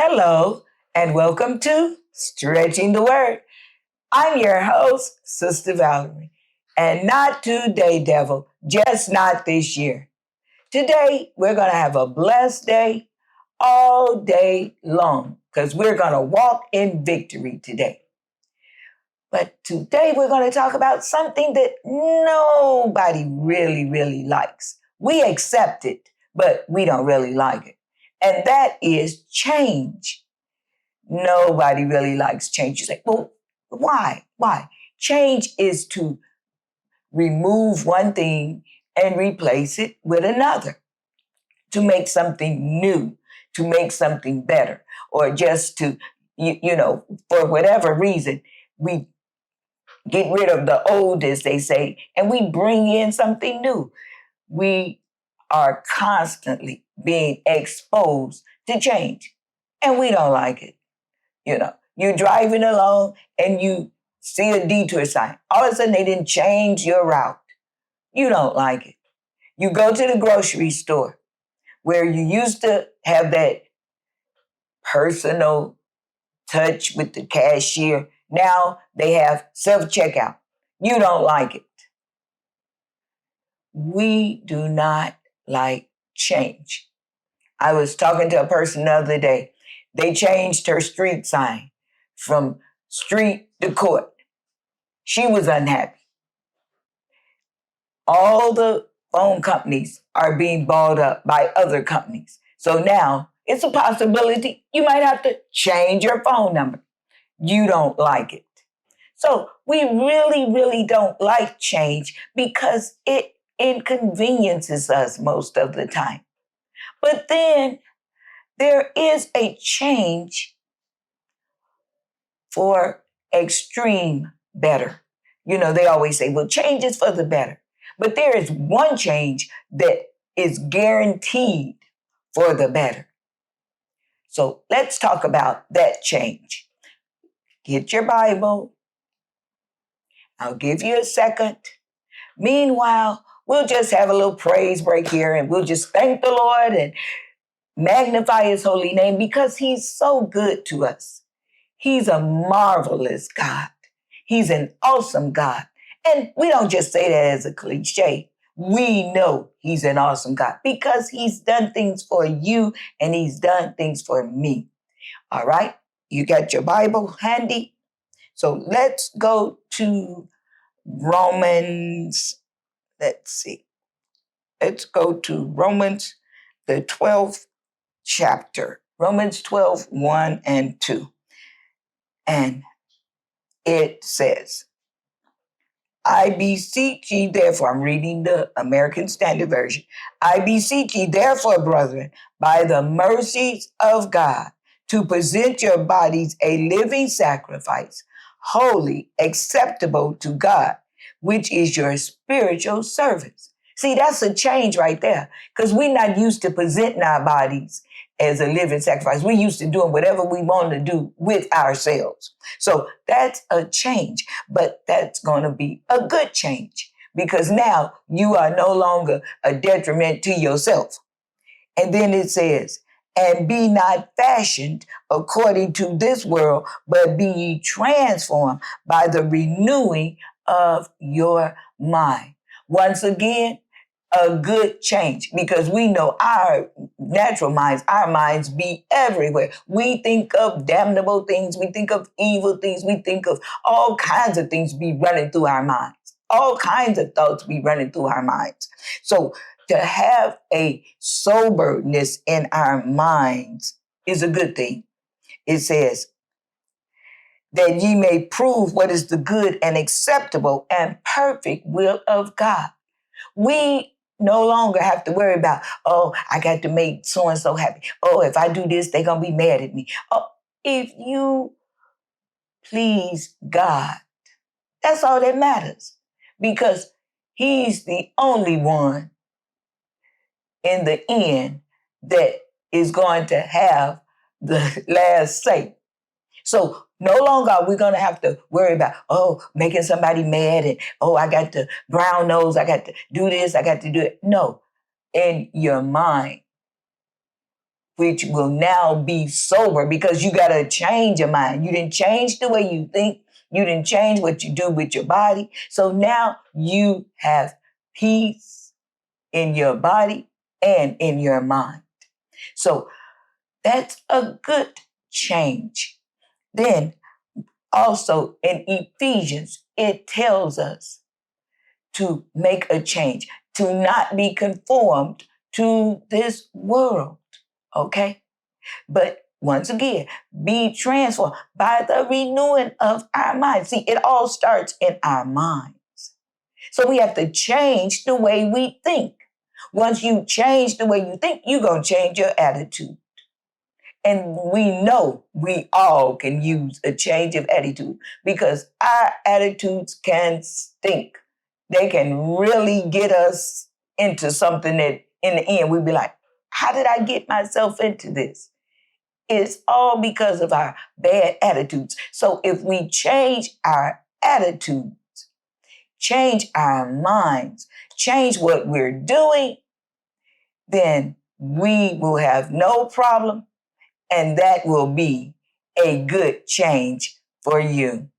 Hello, and welcome to Stretching the Word. I'm your host, Sister Valerie. And not today, devil, just not this year. Today, we're going to have a blessed day all day long because we're going to walk in victory today. But today, we're going to talk about something that nobody really likes. We accept it, but we don't really like it. And that is change. Nobody really likes change. You say, well, why? Why? Change is to remove one thing and replace it with another, to make something new, to make something better, or just to, for whatever reason, we get rid of the old, as they say, and we bring in something new. We are constantly being exposed to change, and we don't like it. You're driving along and you see a detour sign. All of a sudden, they didn't change your route. You don't like it. You go to the grocery store where you used to have that personal touch with the cashier. Now they have self-checkout. You don't like it. We do not like change. I was talking to a person the other day. They changed her street sign from street to court. She was unhappy. All the phone companies are being bought up by other companies. So now it's a possibility you might have to change your phone number. You don't like it. So we really don't like change because it inconveniences us most of the time. But then there is a change for extreme better. They always say, well, change is for the better. But there is one change that is guaranteed for the better. So let's talk about that change. Get your Bible. I'll give you a second. Meanwhile, we'll just have a little praise break here and we'll just thank the Lord and magnify his holy name because he's so good to us. He's a marvelous God. He's an awesome God. And we don't just say that as a cliche. We know he's an awesome God because he's done things for you and he's done things for me. All right? You got your Bible handy? So let's go to Romans. Let's see. Let's go to Romans, the 12th chapter. Romans 12, 1 and 2. And it says, I beseech ye, therefore, I'm reading the American Standard Version. I beseech ye, therefore, brethren, by the mercies of God, to present your bodies a living sacrifice, holy, acceptable to God, which is your spiritual service. See, that's a change right there, because we're not used to presenting our bodies as a living sacrifice. We're used to doing whatever we want to do with ourselves. So that's a change, but that's going to be a good change because now you are no longer a detriment to yourself. And then it says, and be not fashioned according to this world, but be ye transformed by the renewing of your mind. Once again, a good change because we know our natural minds, our minds be everywhere. We think of damnable things. We think of evil things. We think of all kinds of things be running through our minds. All kinds of thoughts be running through our minds. So to have a soberness in our minds is a good thing. It says, that ye may prove what is the good and acceptable and perfect will of God. We no longer have to worry about, oh, I got to make so-and-so happy. Oh, if I do this, they're going to be mad at me. Oh, if you please God, that's all that matters because he's the only one in the end that is going to have the last say. So no longer are we going to have to worry about, making somebody mad and, I got the brown nose, I got to do this, I got to do it. No, in your mind, which will now be sober because you got to change your mind. You didn't change the way you think. You didn't change what you do with your body. So now you have peace in your body and in your mind. So that's a good change. Then also in Ephesians, it tells us to make a change, to not be conformed to this world, okay? But once again, be transformed by the renewing of our mind. See, it all starts in our minds. So we have to change the way we think. Once you change the way you think, you're going to change your attitude. And we know we all can use a change of attitude because our attitudes can stink. They can really get us into something that in the end we'd be like, how did I get myself into this? It's all because of our bad attitudes. So if we change our attitudes, change our minds, change what we're doing, then we will have no problem. And that will be a good change for you.